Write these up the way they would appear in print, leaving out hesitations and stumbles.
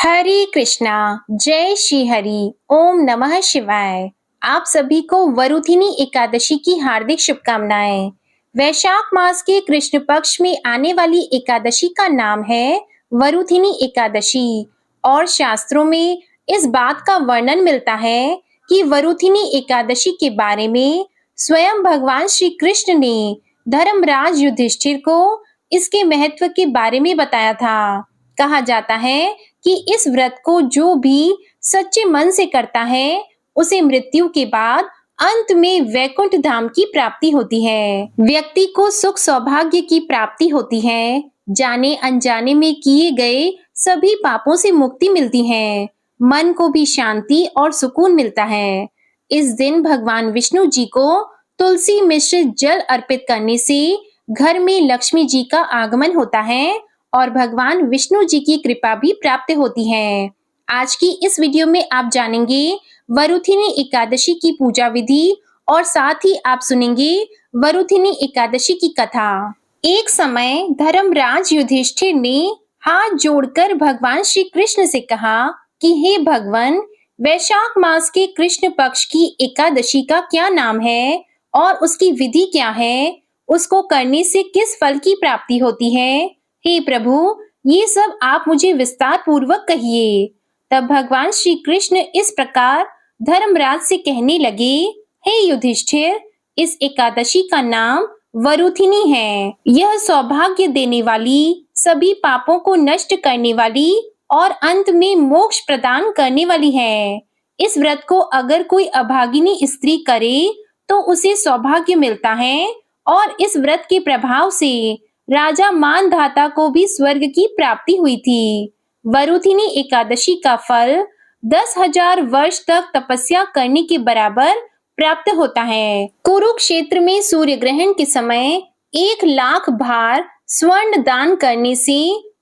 हरे कृष्णा। जय श्री हरि। ओम नमः शिवाय। आप सभी को वरुथिनी एकादशी की हार्दिक शुभकामनाएं। वैशाख मास के कृष्ण पक्ष में आने वाली एकादशी का नाम है वरुथिनी एकादशी और शास्त्रों में इस बात का वर्णन मिलता है कि वरुथिनी एकादशी के बारे में स्वयं भगवान श्री कृष्ण ने धर्मराज युधिष्ठिर को इसके महत्व के बारे में बताया था। कहा जाता है कि इस व्रत को जो भी सच्चे मन से करता है उसे मृत्यु के बाद अंत में वैकुंठ धाम की प्राप्ति होती है। व्यक्ति को सुख सौभाग्य की प्राप्ति होती है। जाने अनजाने में किए गए सभी पापों से मुक्ति मिलती है। मन को भी शांति और सुकून मिलता है। इस दिन भगवान विष्णु जी को तुलसी मिश्रित जल अर्पित करने से घर में लक्ष्मी जी का आगमन होता है और भगवान विष्णु जी की कृपा भी प्राप्त होती है। आज की इस वीडियो में आप जानेंगे वरुथिनी एकादशी की पूजा विधि और साथ ही आप सुनेंगे वरुथिनी एकादशी की कथा। एक समय धर्मराज युधिष्ठिर ने हाथ जोड़कर भगवान श्री कृष्ण से कहा कि हे भगवान, वैशाख मास के कृष्ण पक्ष की एकादशी का क्या नाम है और उसकी विधि क्या है? उसको करने से किस फल की प्राप्ति होती है? हे प्रभु, ये सब आप मुझे विस्तार पूर्वक कहिए। तब भगवान श्री कृष्ण इस प्रकार धर्मराज से कहने लगे, हे युधिष्ठिर, इस एकादशी का नाम वरुथिनी है। यह सौभाग्य देने वाली, सभी पापों को नष्ट करने वाली और अंत में मोक्ष प्रदान करने वाली है। इस व्रत को अगर कोई अभागिनी स्त्री करे तो उसे सौभाग्य मिलता है और इस व्रत के प्रभाव से राजा मानधाता को भी स्वर्ग की प्राप्ति हुई थी। वरुथिनी एकादशी का फल 10,000 वर्ष तक तपस्या करने के बराबर प्राप्त होता है। कुरुक्षेत्र में सूर्य ग्रहण के समय 1,00,000 भार स्वर्ण दान करने से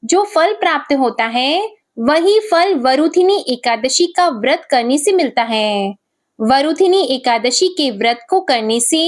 जो फल प्राप्त होता है वही फल वरुथिनी एकादशी का व्रत करने से मिलता है। वरुथिनी एकादशी के व्रत को करने से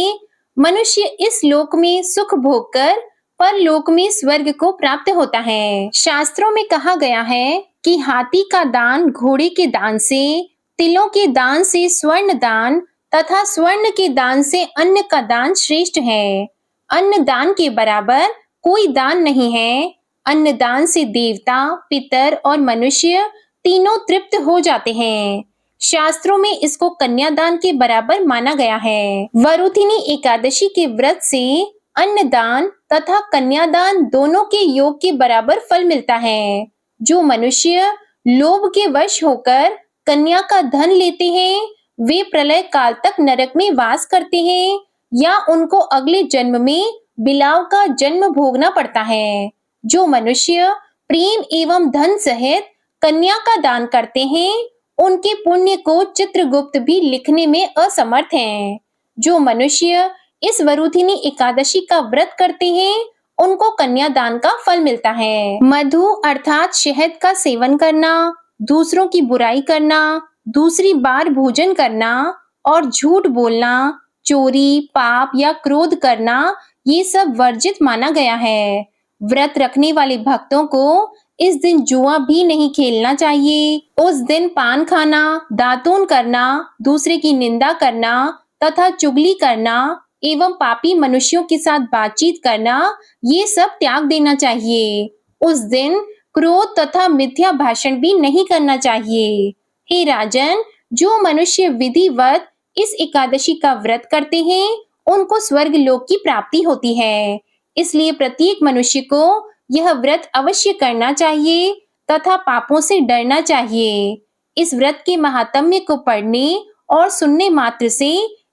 मनुष्य इस लोक में सुख भोगकर परलोक में स्वर्ग को प्राप्त होता है। शास्त्रों में कहा गया है कि हाथी का दान घोड़े के दान से, तिलों के दान से स्वर्ण दान तथा स्वर्ण के दान से अन्न का दान श्रेष्ठ है। अन्न दान के बराबर कोई दान नहीं है। अन्न दान से देवता, पितर और मनुष्य तीनों तृप्त हो जाते हैं। शास्त्रों में इसको कन्यादान के बराबर माना गया है। वरुथिनी एकादशी के व्रत से अन्नदान तथा कन्यादान दोनों के योग के बराबर फल मिलता है। जो मनुष्य लोभ के वश होकर कन्या का धन लेते हैं वे प्रलय काल तक नरक में वास करते हैं या उनको अगले जन्म में बिलाव का जन्म भोगना पड़ता है। जो मनुष्य प्रेम एवं धन सहित कन्या का दान करते हैं उनके पुण्य को चित्रगुप्त भी लिखने में असमर्थ हैं। जो मनुष्य इस वरुथिनी एकादशी का व्रत करते हैं उनको कन्यादान का फल मिलता है। मधु अर्थात शहद का सेवन करना, दूसरों की बुराई करना, दूसरी बार भोजन करना और झूठ बोलना, चोरी, पाप या क्रोध करना, ये सब वर्जित माना गया है। व्रत रखने वाले भक्तों को इस दिन जुआ भी नहीं खेलना चाहिए। उस दिन पान खाना, दातून करना, दूसरे की निंदा करना तथा चुगली करना एवं पापी मनुष्यों के साथ बातचीत करना, ये सब त्याग देना चाहिए। उस दिन क्रोध तथा मिथ्या भाषण भी नहीं करना चाहिए। हे राजन, जो मनुष्य विधिवत इस एकादशी का व्रत करते हैं उनको स्वर्ग लोक की प्राप्ति होती है। इसलिए प्रत्येक मनुष्य को यह व्रत अवश्य करना चाहिए तथा पापों से डरना चाहिए। इस व्रत के महात्म्य को पढ़ने और सुनने मात्र से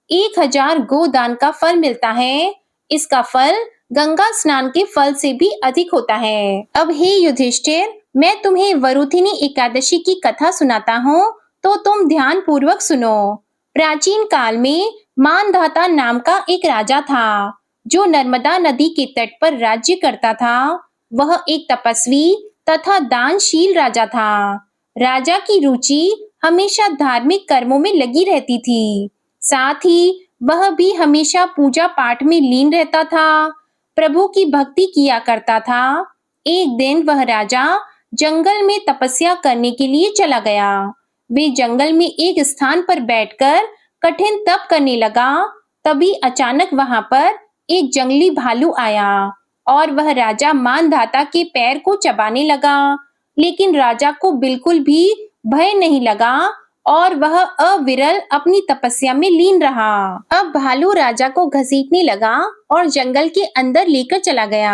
1,000 गोदान का फल मिलता है। इसका फल गंगा स्नान के फल से भी अधिक होता है। अब हे युधिष्ठिर, मैं तुम्हें वरुथिनी एकादशी की कथा सुनाता हूँ तो तुम ध्यान पूर्वक सुनो। प्राचीन काल में मानधाता नाम का एक राजा था जो नर्मदा नदी के तट पर राज्य करता था। वह एक तपस्वी तथा दानशील राजा था। राजा की रुचि हमेशा धार्मिक कर्मों में लगी रहती थी। साथ ही वह भी हमेशा पूजा पाठ में लीन रहता था। प्रभु की भक्ति किया करता था। एक दिन वह राजा जंगल में तपस्या करने के लिए चला गया। वे जंगल में एक स्थान पर बैठकर कठिन तप करने लगा। तभी अचानक वहां पर एक जंगली भालू आया और वह राजा मानधाता के पैर को चबाने लगा। लेकिन राजा को बिल्कुल भी भय नहीं लगा और वह अविरल अपनी तपस्या में लीन रहा। अब भालू राजा को घसीटने लगा और जंगल के अंदर लेकर चला गया।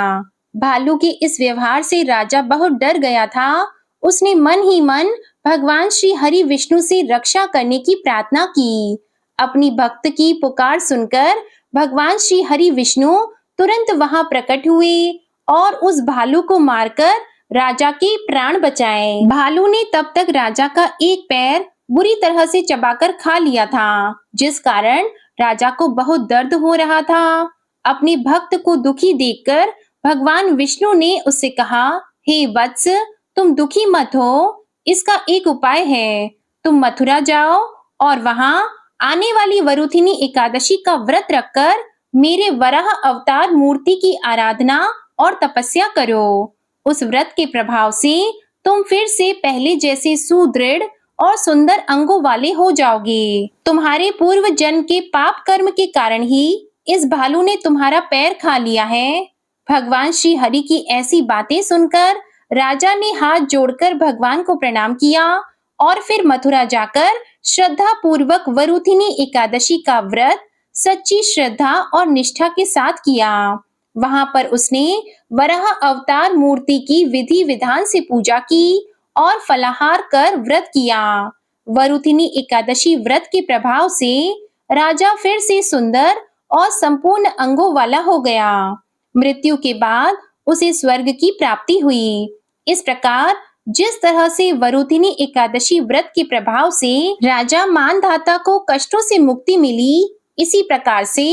भालू के इस व्यवहार से राजा बहुत डर गया था। उसने मन ही मन भगवान श्री हरि विष्णु से रक्षा करने की प्रार्थना की। अपनी भक्त की पुकार सुनकर भगवान श्री हरि विष्णु तुरंत वहां प्रकट हुए और उस भालू को मारकर राजा के प्राण बचाए। भालू ने तब तक राजा का एक पैर बुरी तरह से चबाकर खा लिया था, जिस कारण राजा को बहुत दर्द हो रहा था। अपने भक्त को दुखी देखकर भगवान विष्णु ने उससे कहा, हे वत्स, तुम दुखी मत हो, इसका एक उपाय है। तुम मथुरा जाओ और वहां आने वाली वरुथिनी एकादशी का व्रत रखकर मेरे वराह अवतार मूर्ति की आराधना और तपस्या करो। उस व्रत के प्रभाव से तुम फिर से पहले जैसे सुदृढ़ और सुंदर अंगों वाले हो जाओगे। तुम्हारे पूर्व जन्म के पाप कर्म के कारण ही इस भालू ने तुम्हारा पैर खा लिया है। भगवान श्री हरि की ऐसी बातें सुनकर राजा ने हाथ जोड़कर भगवान को प्रणाम किया और फिर मथुरा जाकर श्रद्धा पूर्वक वरुथिनी एकादशी का व्रत सच्ची श्रद्धा और निष्ठा के साथ किया। वहां पर उसने वराह अवतार मूर्ति की विधि विधान से पूजा की और फलाहार कर व्रत किया। वरुथिनी एकादशी व्रत के प्रभाव से राजा फिर से सुंदर और संपूर्ण अंगों वाला हो गया। मृत्यु के बाद उसे स्वर्ग की प्राप्ति हुई। इस प्रकार जिस तरह से वरुथिनी एकादशी व्रत के प्रभाव से राजा मानधाता को कष्टों से मुक्ति मिली, इसी प्रकार से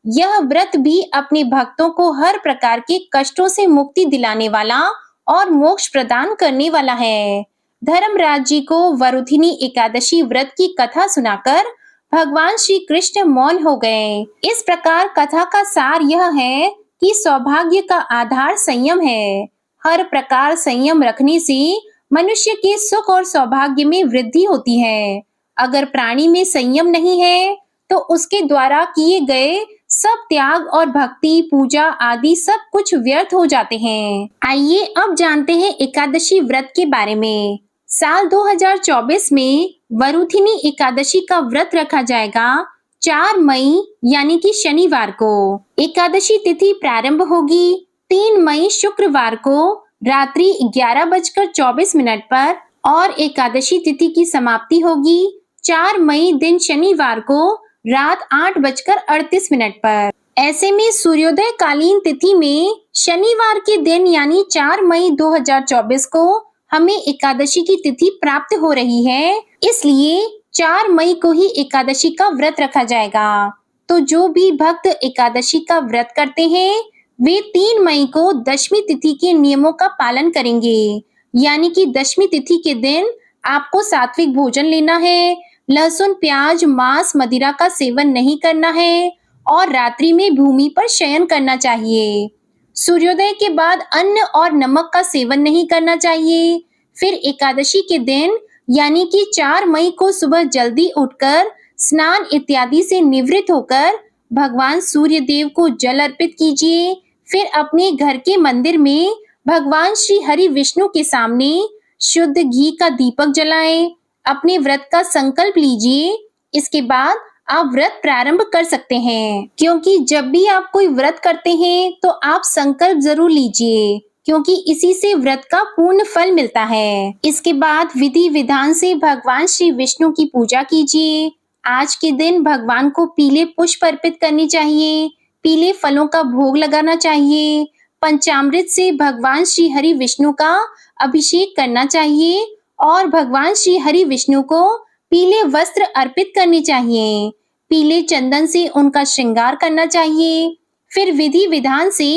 यह व्रत भी अपने भक्तों को हर प्रकार के कष्टों से मुक्ति दिलाने वाला और मोक्ष प्रदान करने वाला है। धर्मराज जी को वरुथिनी एकादशी व्रत की कथा सुनाकर भगवान श्री कृष्ण मौन हो गए। इस प्रकार कथा का सार यह है कि सौभाग्य का आधार संयम है। हर प्रकार संयम रखने से मनुष्य के सुख और सौभाग्य में वृद्धि होती है। अगर प्राणी में संयम नहीं है तो उसके द्वारा किए गए सब त्याग और भक्ति, पूजा आदि सब कुछ व्यर्थ हो जाते हैं। आइए अब जानते हैं एकादशी व्रत के बारे में। साल 2024 में वरुथिनी एकादशी का व्रत रखा जाएगा 4 मई यानी कि शनिवार को। एकादशी तिथि प्रारंभ होगी 3 मई शुक्रवार को रात्रि 11:24 पर और एकादशी तिथि की समाप्ति होगी 4 मई दिन शनिवार को रात 8:38 पर। ऐसे में सूर्योदय कालीन तिथि में शनिवार के दिन यानी 4 मई 2024 को हमें एकादशी की तिथि प्राप्त हो रही है। इसलिए 4 मई को ही एकादशी का व्रत रखा जाएगा। तो जो भी भक्त एकादशी का व्रत करते हैं वे 3 मई को दशमी तिथि के नियमों का पालन करेंगे। यानी कि दशमी तिथि के दिन आपको सात्विक भोजन लेना है, लहसुन, प्याज, मांस, मदिरा का सेवन नहीं करना है और रात्रि में भूमि पर शयन करना चाहिए। सूर्योदय के बाद अन्न और नमक का सेवन नहीं करना चाहिए। फिर एकादशी के दिन यानी कि 4 मई को सुबह जल्दी उठकर स्नान इत्यादि से निवृत्त होकर भगवान सूर्य देव को जल अर्पित कीजिए। फिर अपने घर के मंदिर में भगवान श्री हरि विष्णु के सामने शुद्ध घी का दीपक जलाएं। अपने व्रत का संकल्प लीजिए। इसके बाद आप व्रत प्रारंभ कर सकते हैं। क्योंकि जब भी आप कोई व्रत करते हैं तो आप संकल्प जरूर लीजिए, क्योंकि इसी से व्रत का पूर्ण फल मिलता है। इसके बाद विधि विधान से भगवान श्री विष्णु की पूजा कीजिए। आज के दिन भगवान को पीले पुष्प अर्पित करनी चाहिए, पीले फलों का भोग लगाना चाहिए, पंचामृत से भगवान श्री हरि विष्णु का अभिषेक करना चाहिए और भगवान श्री हरि विष्णु को पीले वस्त्र अर्पित करने चाहिए। पीले चंदन से उनका श्रृंगार करना चाहिए। फिर विधि विधान से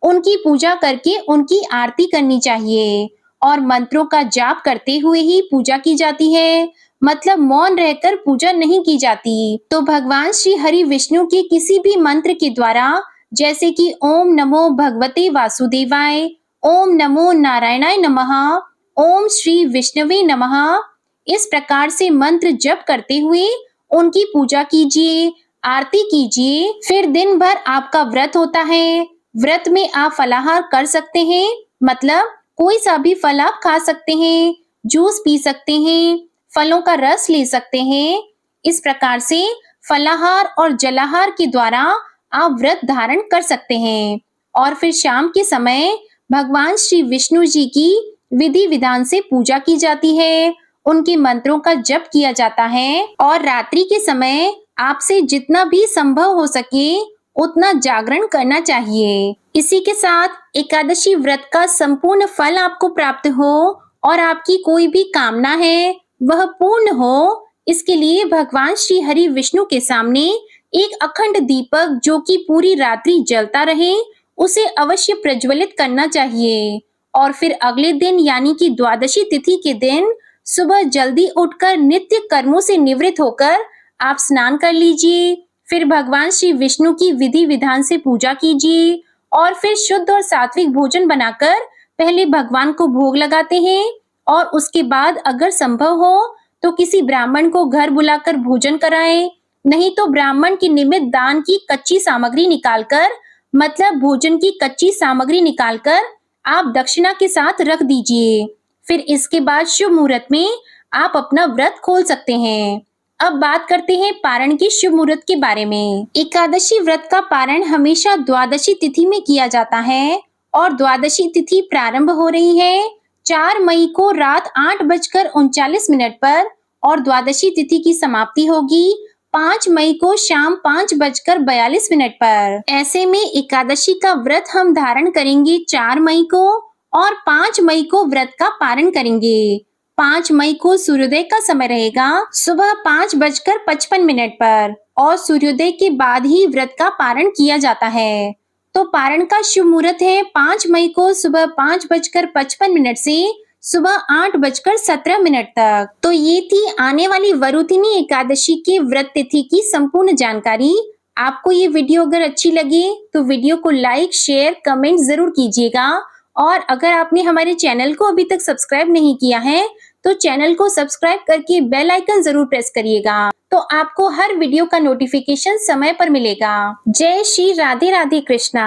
उनकी पूजा करके उनकी आरती करनी चाहिए और मंत्रों का जाप करते हुए ही पूजा की जाती है, मतलब मौन रहकर पूजा नहीं की जाती। तो भगवान श्री हरि विष्णु के किसी भी मंत्र के द्वारा, जैसे कि ओम नमो भगवते वासुदेवाय, ओम नमो नारायणाय नमः, ओम श्री विष्णवे नमः। इस प्रकार से मंत्र जप करते हुए उनकी पूजा कीजिए, आरती कीजिए। फिर दिन भर आपका व्रत होता है। व्रत में आप फलाहार कर सकते हैं, मतलब कोई सा भी फल आप खा सकते हैं, जूस पी सकते हैं, फलों का रस ले सकते हैं। इस प्रकार से फलाहार और जलाहार के द्वारा आप व्रत धारण कर सकते हैं। और फिर शाम के समय भगवान श्री विष्णु जी की विधि विधान से पूजा की जाती है, उनके मंत्रों का जप किया जाता है और रात्रि के समय आपसे जितना भी संभव हो सके उतना जागरण करना चाहिए। इसी के साथ एकादशी व्रत का संपूर्ण फल आपको प्राप्त हो और आपकी कोई भी कामना है वह पूर्ण हो, इसके लिए भगवान श्री हरि विष्णु के सामने एक अखंड दीपक जो कि पूरी रात्रि जलता रहे, उसे अवश्य प्रज्वलित करना चाहिए। और फिर अगले दिन यानी कि द्वादशी तिथि के दिन सुबह जल्दी उठकर नित्य कर्मों से निवृत्त होकर आप स्नान कर लीजिए। फिर भगवान श्री विष्णु की विधि विधान से पूजा कीजिए और फिर शुद्ध और सात्विक भोजन बनाकर पहले भगवान को भोग लगाते हैं और उसके बाद अगर संभव हो तो किसी ब्राह्मण को घर बुलाकर भोजन कराएं, नहीं तो ब्राह्मण के निमित्त दान की कच्ची सामग्री निकालकर, मतलब भोजन की कच्ची सामग्री निकालकर आप दक्षिणा के साथ रख दीजिए। फिर इसके बाद शुभ मुहूर्त में आप अपना व्रत खोल सकते हैं। अब बात करते हैं पारण की शुभ मुहूर्त के बारे में। एकादशी व्रत का पारण हमेशा द्वादशी तिथि में किया जाता है और द्वादशी तिथि प्रारंभ हो रही है 4 मई को रात 8:39 पर और द्वादशी तिथि की समाप्ति होगी 5 मई को शाम 5:42 पर। ऐसे में एकादशी का व्रत हम धारण करेंगे 4 मई को और 5 मई को व्रत का पारण करेंगे। 5 मई को सूर्योदय का समय रहेगा सुबह 5:55 पर और सूर्योदय के बाद ही व्रत का पारण किया जाता है। तो पारण का शुभ मुहूर्त है 5 मई को सुबह 5:55 से सुबह 8:17 तक। तो ये थी आने वाली वरुथिनी एकादशी की व्रत तिथि की संपूर्ण जानकारी। आपको ये वीडियो अगर अच्छी लगे तो वीडियो को लाइक, शेयर, कमेंट जरूर कीजिएगा। और अगर आपने हमारे चैनल को अभी तक सब्सक्राइब नहीं किया है तो चैनल को सब्सक्राइब करके बेल आइकन जरूर प्रेस करिएगा, तो आपको हर वीडियो का नोटिफिकेशन समय पर मिलेगा। जय श्री राधे राधे कृष्णा।